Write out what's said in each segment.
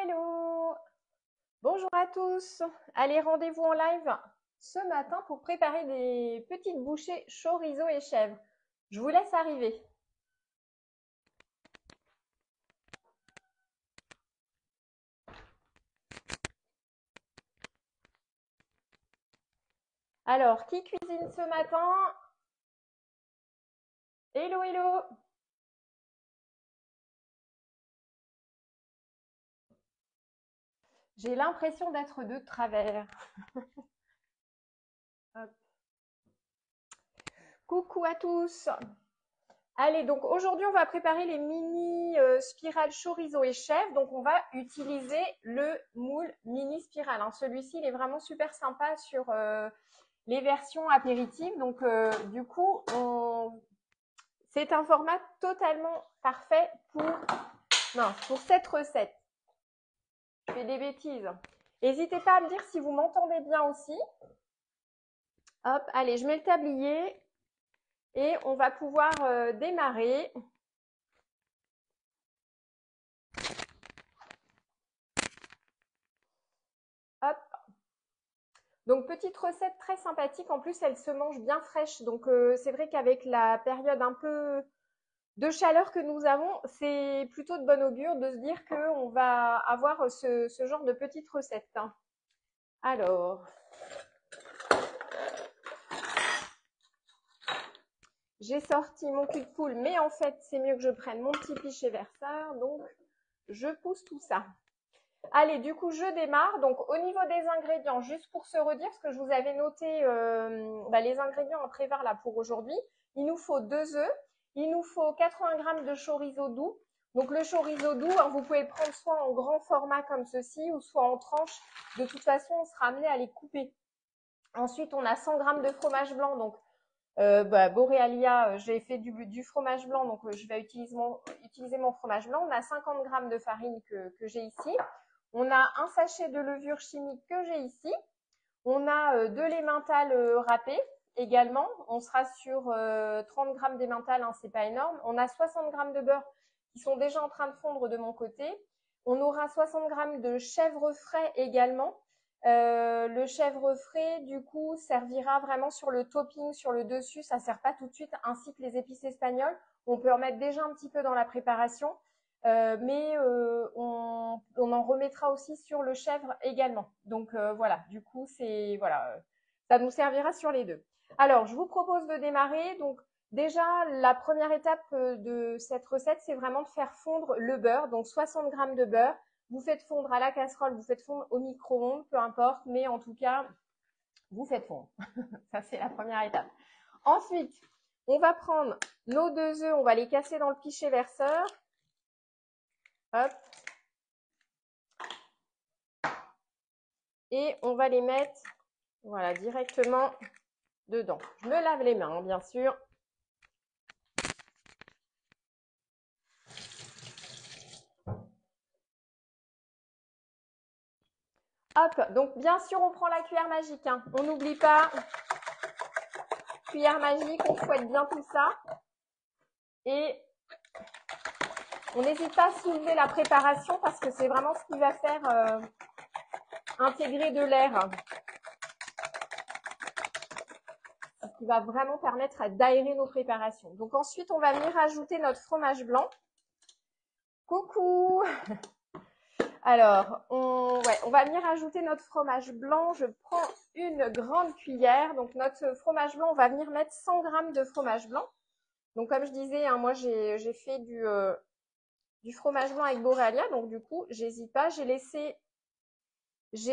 hello! Bonjour à tous! Allez, rendez-vous en live ce matin pour préparer des petites bouchées chorizo et chèvre. Je vous laisse arriver. Alors, qui cuisine ce matin? Hello, hello! J'ai l'impression d'être de travers. Hop. Coucou à tous! Allez, donc aujourd'hui, on va préparer les mini spirales chorizo et chèvre. Donc, on va utiliser le moule mini spirale. Hein. Celui-ci, il est vraiment super sympa sur les versions apéritives. Donc, du coup, c'est un format totalement parfait pour cette recette. Je fais des bêtises. N'hésitez pas à me dire si vous m'entendez bien aussi. Hop, allez, je mets le tablier et on va pouvoir démarrer. Hop. Donc, petite recette très sympathique. En plus, elle se mange bien fraîche. Donc, c'est vrai qu'avec la période un peu de chaleur que nous avons, c'est plutôt de bon augure de se dire qu'on va avoir ce genre de petite recette. Hein. Alors, j'ai sorti mon cul de poule, mais en fait, c'est mieux que je prenne mon petit pichet verseur. Donc, je pousse tout ça. Allez, du coup, je démarre. Donc, au niveau des ingrédients, juste pour se redire, parce que je vous avais noté les ingrédients en prévar là pour aujourd'hui. Il nous faut 2 œufs. Il nous faut 80 g de chorizo doux. Donc, le chorizo doux, hein, vous pouvez le prendre soit en grand format comme ceci ou soit en tranches. De toute façon, on sera amené à les couper. Ensuite, on a 100 g de fromage blanc. Donc, Borealia, j'ai fait du fromage blanc, donc je vais utiliser mon fromage blanc. On a 50 g de farine que j'ai ici. On a un sachet de levure chimique que j'ai ici. On a de l'emmental râpé également. On sera sur 30 g d'emmental, hein, c'est pas énorme. On a 60 g de beurre qui sont déjà en train de fondre de mon côté. On aura 60 g de chèvre frais également. Le chèvre frais, du coup, servira vraiment sur le topping, sur le dessus. Ça ne sert pas tout de suite, ainsi que les épices espagnoles. On peut en mettre déjà un petit peu dans la préparation. Mais on en remettra aussi sur le chèvre également. Donc voilà, du coup, ça nous servira sur les deux. Alors, je vous propose de démarrer. Donc déjà, la première étape de cette recette, c'est vraiment de faire fondre le beurre. Donc 60 g de beurre. Vous faites fondre à la casserole, vous faites fondre au micro-ondes, peu importe, mais en tout cas, vous faites fondre. Ça, c'est la première étape. Ensuite, on va prendre nos 2 œufs, on va les casser dans le pichet verseur. Hop. Et on va les mettre, voilà, directement dedans. Je me lave les mains, hein, bien sûr. Hop, donc bien sûr, on prend la cuillère magique. Hein. On n'oublie pas, cuillère magique, on fouette bien tout ça. Et on n'hésite pas à soulever la préparation parce que c'est vraiment ce qui va faire intégrer de l'air. Ce qui va vraiment permettre d'aérer nos préparations. Donc ensuite, on va venir ajouter notre fromage blanc. Coucou! Alors, on va venir ajouter notre fromage blanc. Je prends une grande cuillère. Donc, notre fromage blanc, on va venir mettre 100 g de fromage blanc. Donc, comme je disais, hein, moi, j'ai fait du fromage blanc avec Borealia. Donc, du coup, j'hésite pas. J'ai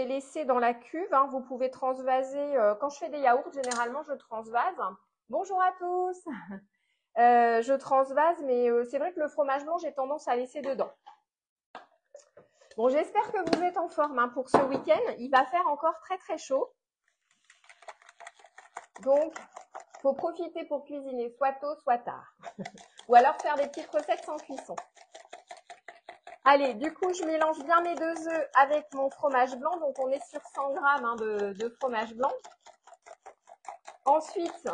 laissé dans la cuve. Hein, vous pouvez transvaser. Quand je fais des yaourts, généralement, je transvase. Bonjour à tous! Je transvase, mais c'est vrai que le fromage blanc, j'ai tendance à laisser dedans. Bon, j'espère que vous êtes en forme hein, pour ce week-end. Il va faire encore très très chaud. Donc, il faut profiter pour cuisiner soit tôt, soit tard. Ou alors faire des petites recettes sans cuisson. Allez, du coup, je mélange bien mes 2 œufs avec mon fromage blanc. Donc, on est sur 100 g hein, de fromage blanc. Ensuite,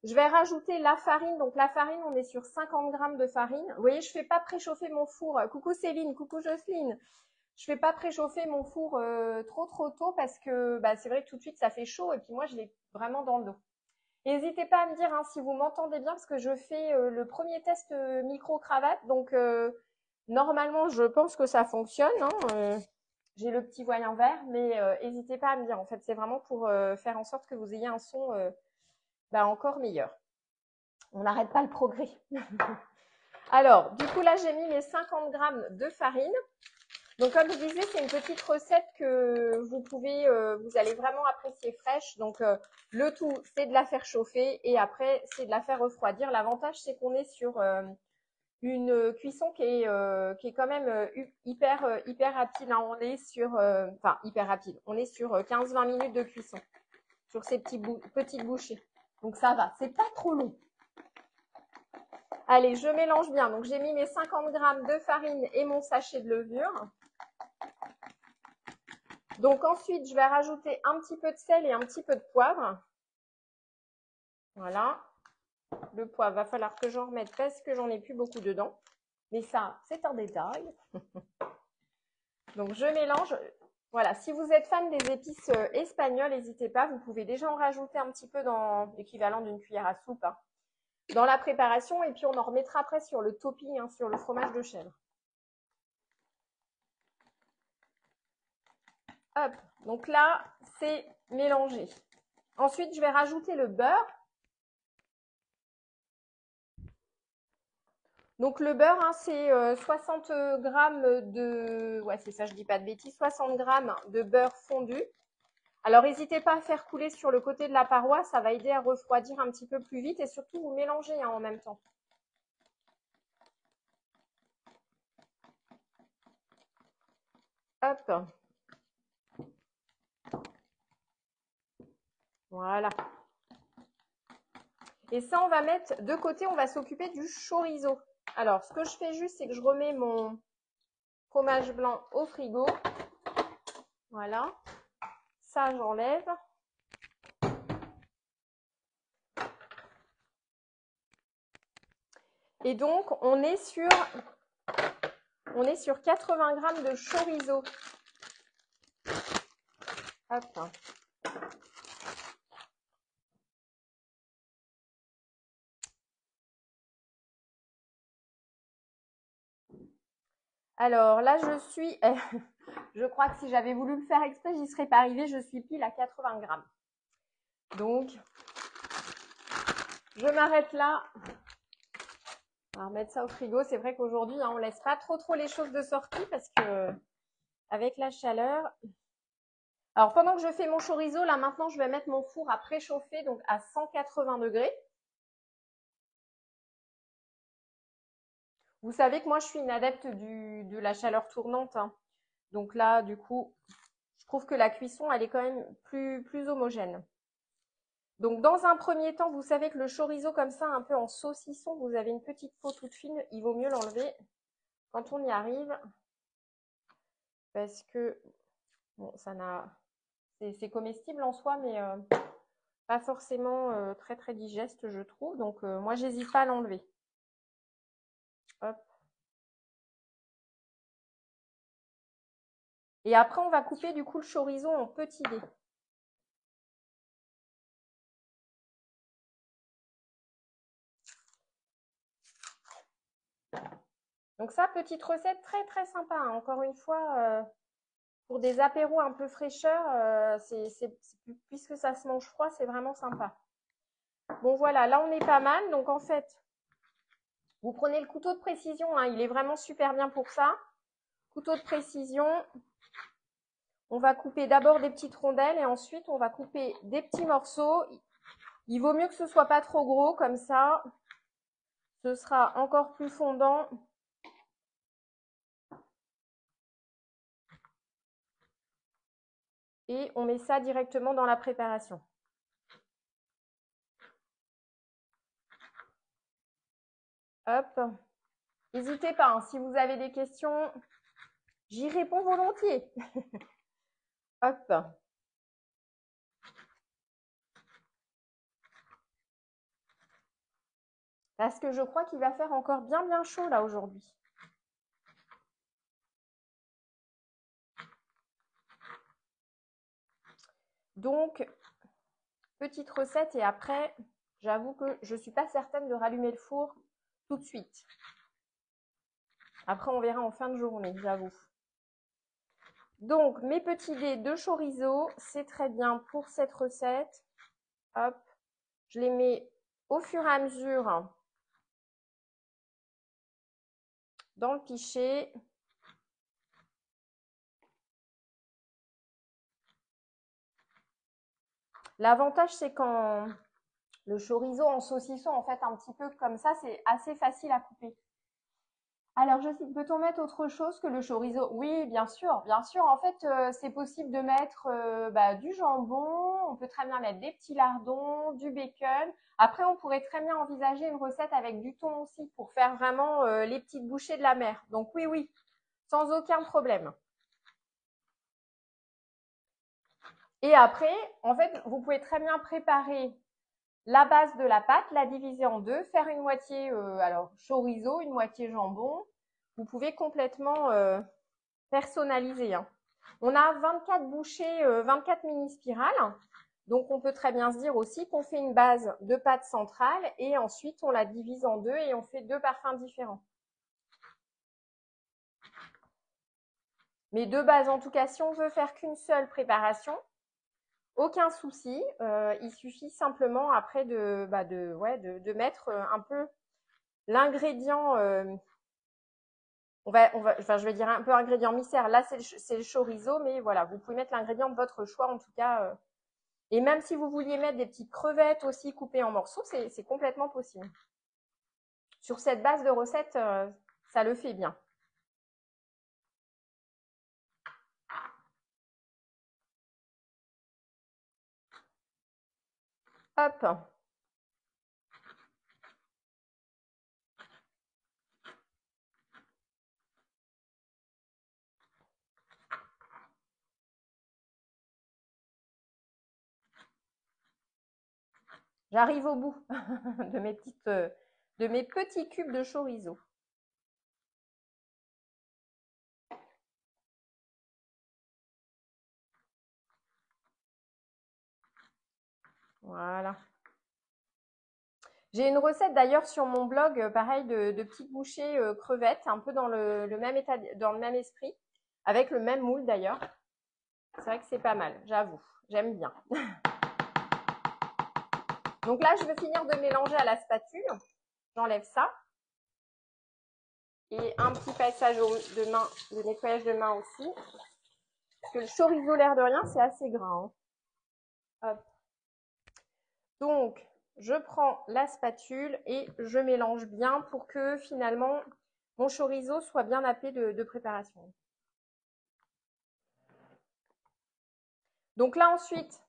Je vais rajouter la farine. Donc la farine, on est sur 50 grammes de farine. Vous voyez, je fais pas préchauffer mon four. Coucou Céline, coucou Jocelyne. Je fais pas préchauffer mon four trop tôt parce que bah, c'est vrai que tout de suite ça fait chaud et puis moi je l'ai vraiment dans le dos. N'hésitez pas à me dire hein, si vous m'entendez bien parce que je fais le premier test micro-cravate. Donc normalement je pense que ça fonctionne. Hein, j'ai le petit voyant vert, mais n'hésitez pas à me dire. En fait, c'est vraiment pour faire en sorte que vous ayez un son bah, encore meilleur. On n'arrête pas le progrès. Alors, du coup, là, j'ai mis mes 50 grammes de farine. Donc, comme je disais, c'est une petite recette que vous pouvez, vous allez vraiment apprécier fraîche. Donc, le tout, c'est de la faire chauffer et après, c'est de la faire refroidir. L'avantage, c'est qu'on est sur une cuisson qui est quand même hyper rapide. Hein. On est sur, enfin, hyper rapide. On est sur 15-20 minutes de cuisson sur ces petites bouchées. Donc, ça va. C'est pas trop long. Allez, je mélange bien. Donc, j'ai mis mes 50 grammes de farine et mon sachet de levure. Donc, ensuite, je vais rajouter un petit peu de sel et un petit peu de poivre. Voilà. Le poivre, va falloir que j'en remette parce que j'en ai plus beaucoup dedans. Mais ça, c'est un détail. Donc, je mélange. Voilà, si vous êtes fan des épices espagnoles, n'hésitez pas. Vous pouvez déjà en rajouter un petit peu dans l'équivalent d'une cuillère à soupe. Hein, dans la préparation. Et puis, on en remettra après sur le topping, hein, sur le fromage de chèvre. Hop, donc là, c'est mélangé. Ensuite, je vais rajouter le beurre. Donc le beurre, hein, c'est 60 grammes de... Ouais, c'est ça, je dis pas de bêtises. 60 grammes de beurre fondu. Alors, n'hésitez pas à faire couler sur le côté de la paroi. Ça va aider à refroidir un petit peu plus vite. Et surtout, vous mélangez hein, en même temps. Hop. Voilà. Et ça, on va mettre de côté. On va s'occuper du chorizo. Alors, ce que je fais juste, c'est que je remets mon fromage blanc au frigo. Voilà. Ça, j'enlève. Et donc, on est sur 80 grammes de chorizo. Hop. Alors là, je suis, je crois que si j'avais voulu le faire exprès, j'y serais pas arrivée. Je suis pile à 80 grammes. Donc, je m'arrête là. On va remettre ça au frigo. C'est vrai qu'aujourd'hui, hein, on laisse pas trop les choses de sortie parce que avec la chaleur. Alors, pendant que je fais mon chorizo, là maintenant, je vais mettre mon four à préchauffer, donc à 180 degrés. Vous savez que moi, je suis une adepte de la chaleur tournante. Hein. Donc là, du coup, je trouve que la cuisson, elle est quand même plus homogène. Donc, dans un premier temps, vous savez que le chorizo comme ça, un peu en saucisson, vous avez une petite peau toute fine. Il vaut mieux l'enlever quand on y arrive. Parce que, bon, c'est comestible en soi, mais pas forcément très digeste, je trouve. Donc, moi, j'hésite pas à l'enlever. Hop. Et après, on va couper du coup le chorizo en petits dés. Donc ça, petite recette très sympa. Hein. Encore une fois, pour des apéros un peu fraîcheur, puisque ça se mange froid, c'est vraiment sympa. Bon voilà, là on est pas mal. Donc en fait, vous prenez le couteau de précision. Hein, il est vraiment super bien pour ça. Couteau de précision. On va couper d'abord des petites rondelles et ensuite on va couper des petits morceaux. Il vaut mieux que ce soit pas trop gros, comme ça, ce sera encore plus fondant. Et on met ça directement dans la préparation. Hop. N'hésitez pas, hein, si vous avez des questions, j'y réponds volontiers. Hop. Parce que je crois qu'il va faire encore bien chaud là aujourd'hui. Donc, petite recette et après, j'avoue que je ne suis pas certaine de rallumer le four tout de suite. Après, on verra en fin de journée, j'avoue. Donc, mes petits dés de chorizo, c'est très bien pour cette recette. Hop, je les mets au fur et à mesure dans le pichet. L'avantage, c'est quand le chorizo en saucisson, en fait, un petit peu comme ça, c'est assez facile à couper. Alors, je sais, peut-on mettre autre chose que le chorizo? Oui, bien sûr, bien sûr. En fait, c'est possible de mettre du jambon. On peut très bien mettre des petits lardons, du bacon. Après, on pourrait très bien envisager une recette avec du thon aussi pour faire vraiment les petites bouchées de la mer. Donc oui, oui, sans aucun problème. Et après, en fait, vous pouvez très bien préparer la base de la pâte, la diviser en deux, faire une moitié alors chorizo, une moitié jambon. Vous pouvez complètement personnaliser, hein. On a 24 bouchées, 24 mini-spirales. Donc, on peut très bien se dire aussi qu'on fait une base de pâte centrale et ensuite, on la divise en deux et on fait deux parfums différents. Mais de base, en tout cas, si on veut faire qu'une seule préparation, aucun souci. Il suffit simplement après de mettre un peu l'ingrédient, enfin, je vais dire un peu ingrédient mystère. Là, c'est le chorizo, mais voilà, vous pouvez mettre l'ingrédient de votre choix, en tout cas. Et même si vous vouliez mettre des petites crevettes aussi coupées en morceaux, c'est complètement possible. Sur cette base de recette, ça le fait bien. Hop. J'arrive au bout de mes petits cubes de chorizo. Voilà. J'ai une recette d'ailleurs sur mon blog, pareil, de petites bouchées crevettes, un peu dans le même état, dans le même esprit, avec le même moule d'ailleurs. C'est vrai que c'est pas mal, j'avoue. J'aime bien. Donc là, je vais finir de mélanger à la spatule. J'enlève ça. Et un petit passage de main, de nettoyage de main aussi. Parce que le chorizo, l'air de rien, c'est assez gras, hein. Hop. Donc, je prends la spatule et je mélange bien pour que finalement mon chorizo soit bien nappé de préparation. Donc là ensuite,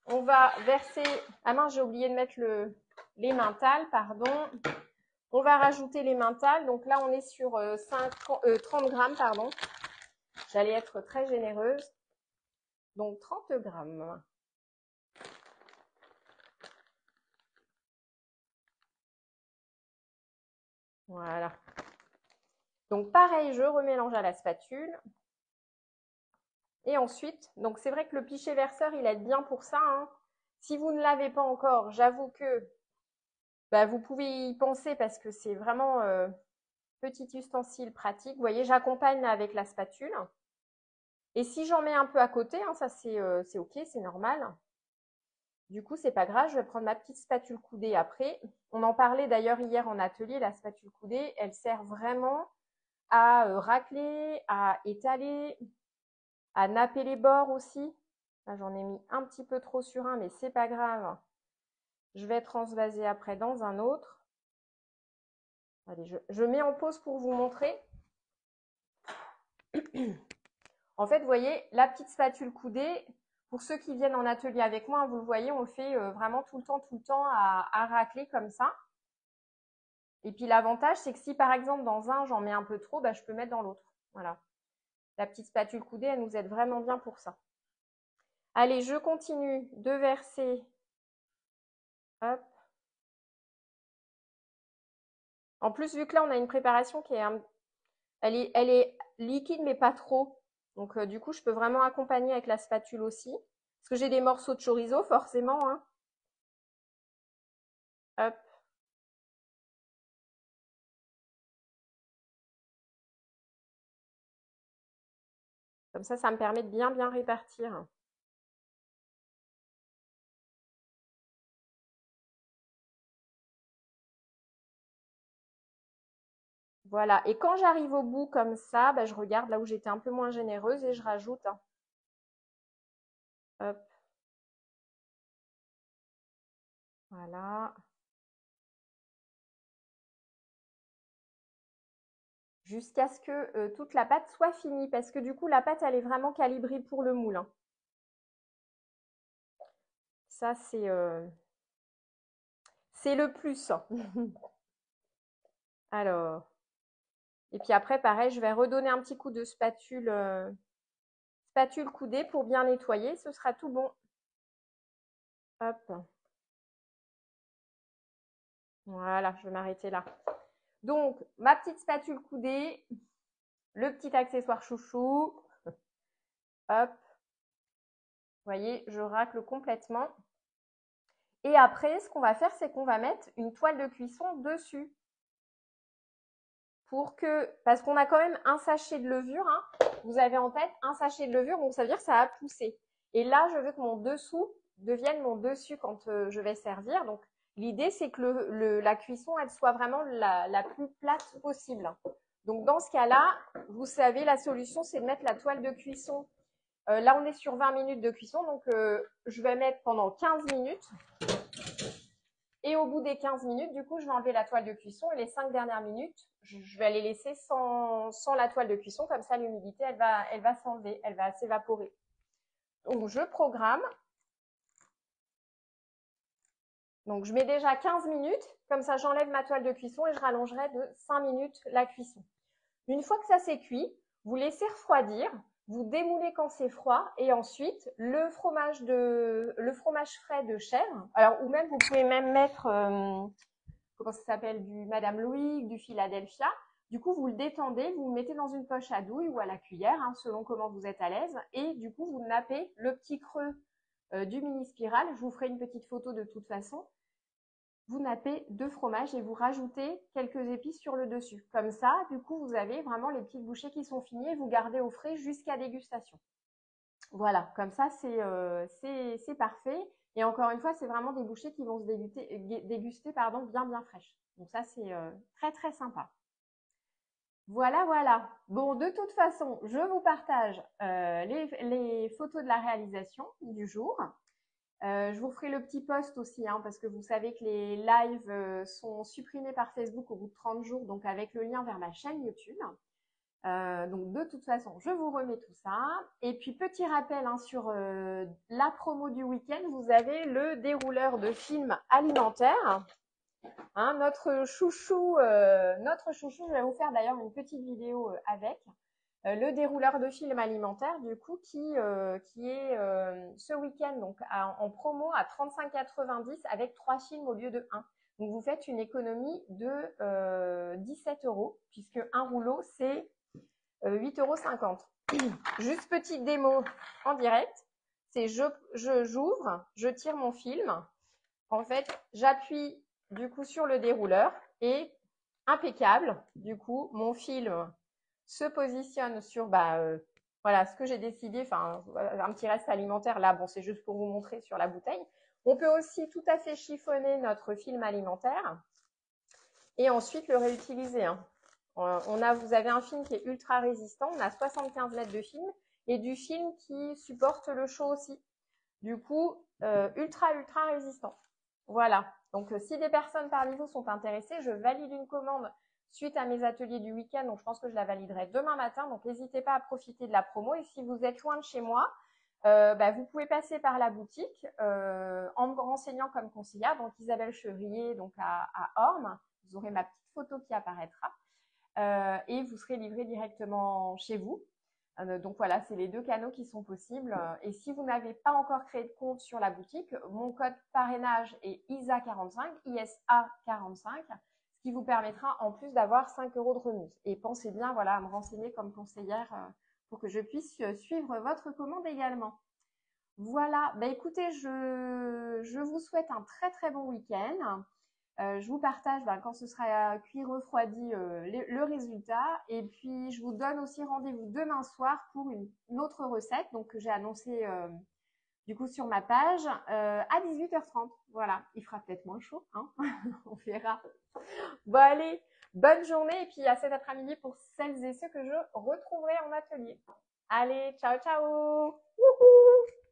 on va verser, ah mince, j'ai oublié de mettre l'emmental, pardon. On va rajouter l'emmental, donc là on est sur 30 grammes, pardon. J'allais être très généreuse. Donc 30 grammes. Voilà. Donc pareil, je remélange à la spatule. Et ensuite, donc c'est vrai que le pichet verseur, il aide bien pour ça, hein. Si vous ne l'avez pas encore, j'avoue que vous pouvez y penser parce que c'est vraiment petit ustensile pratique. Vous voyez, j'accompagne avec la spatule. Et si j'en mets un peu à côté, hein, ça c'est ok, c'est normal. Du coup, c'est pas grave, je vais prendre ma petite spatule coudée après. On en parlait d'ailleurs hier en atelier, la spatule coudée, elle sert vraiment à racler, à étaler, à napper les bords aussi. Là, j'en ai mis un petit peu trop sur un, mais c'est pas grave. Je vais transvaser après dans un autre. Allez, je mets en pause pour vous montrer. En fait, vous voyez, la petite spatule coudée, pour ceux qui viennent en atelier avec moi, vous le voyez, on le fait vraiment tout le temps à racler comme ça. Et puis l'avantage, c'est que si par exemple dans un, j'en mets un peu trop, je peux mettre dans l'autre. Voilà. La petite spatule coudée, elle nous aide vraiment bien pour ça. Allez, je continue de verser. Hop. En plus, vu que là, on a une préparation qui est, elle est liquide, mais pas trop. Donc, du coup, je peux vraiment accompagner avec la spatule aussi. Parce que j'ai des morceaux de chorizo, forcément, hein. Hop. Comme ça me permet de bien répartir. Voilà. Et quand j'arrive au bout comme ça, bah, je regarde là où j'étais un peu moins généreuse et je rajoute, hein. Hop. Voilà. Jusqu'à ce que toute la pâte soit finie. Parce que du coup, la pâte, elle est vraiment calibrée pour le moule, hein. Ça, c'est le plus, hein. Alors. Et puis après, pareil, je vais redonner un petit coup de spatule coudée pour bien nettoyer. Ce sera tout bon. Hop. Voilà, je vais m'arrêter là. Donc, ma petite spatule coudée, le petit accessoire chouchou. Hop. Vous voyez, je racle complètement. Et après, ce qu'on va faire, c'est qu'on va mettre une toile de cuisson dessus. Parce qu'on a quand même un sachet de levure, hein. Vous avez en tête un sachet de levure, donc ça veut dire que ça a poussé. Et là, je veux que mon dessous devienne mon dessus quand je vais servir. Donc, l'idée, c'est que la cuisson, elle soit vraiment la plus plate possible. Donc, dans ce cas-là, vous savez, la solution, c'est de mettre la toile de cuisson. Là, on est sur 20 minutes de cuisson, donc je vais mettre pendant 15 minutes. Et au bout des 15 minutes, du coup, je vais enlever la toile de cuisson et les 5 dernières minutes, je vais les laisser sans la toile de cuisson. Comme ça, l'humidité, elle va s'enlever, elle va s'évaporer. Donc, je programme. Donc, je mets déjà 15 minutes. Comme ça, j'enlève ma toile de cuisson et je rallongerai de 5 minutes la cuisson. Une fois que ça c'est cuit, vous laissez refroidir. Vous démoulez quand c'est froid et ensuite le fromage frais de chèvre. Alors, ou même, vous pouvez même mettre... comment ça s'appelle, du Madame Louis, du Philadelphia. Du coup, vous le détendez, vous le mettez dans une poche à douille ou à la cuillère, hein, selon comment vous êtes à l'aise. Et du coup, vous nappez le petit creux du mini-spirale. Je vous ferai une petite photo de toute façon. Vous nappez 2 fromages et vous rajoutez quelques épices sur le dessus. Comme ça, du coup, vous avez vraiment les petites bouchées qui sont finies et vous gardez au frais jusqu'à dégustation. Voilà, comme ça, c'est parfait. Et encore une fois, c'est vraiment des bouchées qui vont se déguster bien fraîches. Donc ça, c'est très sympa. Voilà, voilà. Bon, de toute façon, je vous partage les photos de la réalisation du jour. Je vous ferai le petit post aussi, hein, parce que vous savez que les lives sont supprimés par Facebook au bout de 30 jours, donc avec le lien vers ma chaîne YouTube. Donc de toute façon, je vous remets tout ça. Et puis petit rappel, hein, sur la promo du week-end, vous avez le dérouleur de films alimentaires. Hein, notre chouchou, je vais vous faire d'ailleurs une petite vidéo avec le dérouleur de films alimentaires, du coup, qui est ce week-end donc en promo à 35,90 avec 3 films au lieu de 1. Donc vous faites une économie de 17 €, puisque un rouleau c'est 8,50 €. Juste petite démo en direct, c'est j'ouvre, je tire mon film. En fait, j'appuie du coup sur le dérouleur et impeccable, du coup, mon film se positionne sur voilà ce que j'ai décidé, enfin un petit reste alimentaire là, bon c'est juste pour vous montrer sur la bouteille. On peut aussi tout à fait chiffonner notre film alimentaire et ensuite le réutiliser, hein. Vous avez un film qui est ultra résistant, on a 75 mètres de film et du film qui supporte le chaud aussi. Du coup, ultra résistant. Voilà. Donc, si des personnes parmi vous sont intéressées, je valide une commande suite à mes ateliers du week-end. Donc, je pense que je la validerai demain matin. Donc, n'hésitez pas à profiter de la promo. Et si vous êtes loin de chez moi, vous pouvez passer par la boutique en me renseignant comme conseillère. Donc, Isabelle Chevrier, donc à Orme. Vous aurez ma petite photo qui apparaîtra. Et vous serez livré directement chez vous. Donc voilà, c'est les 2 canaux qui sont possibles. Et si vous n'avez pas encore créé de compte sur la boutique, mon code parrainage est ISA45, ISA45, ce qui vous permettra en plus d'avoir 5 € de remise. Et pensez bien voilà, à me renseigner comme conseillère pour que je puisse suivre votre commande également. Voilà, bah écoutez, je vous souhaite un très très bon week-end. Je vous partage quand ce sera cuit refroidi le résultat. Et puis, je vous donne aussi rendez-vous demain soir pour une autre recette donc, que j'ai annoncée du coup sur ma page à 18h30. Voilà, il fera peut-être moins chaud, hein. On verra. Bon allez, bonne journée et puis à cet après-midi pour celles et ceux que je retrouverai en atelier. Allez, ciao ciao. Wouhou.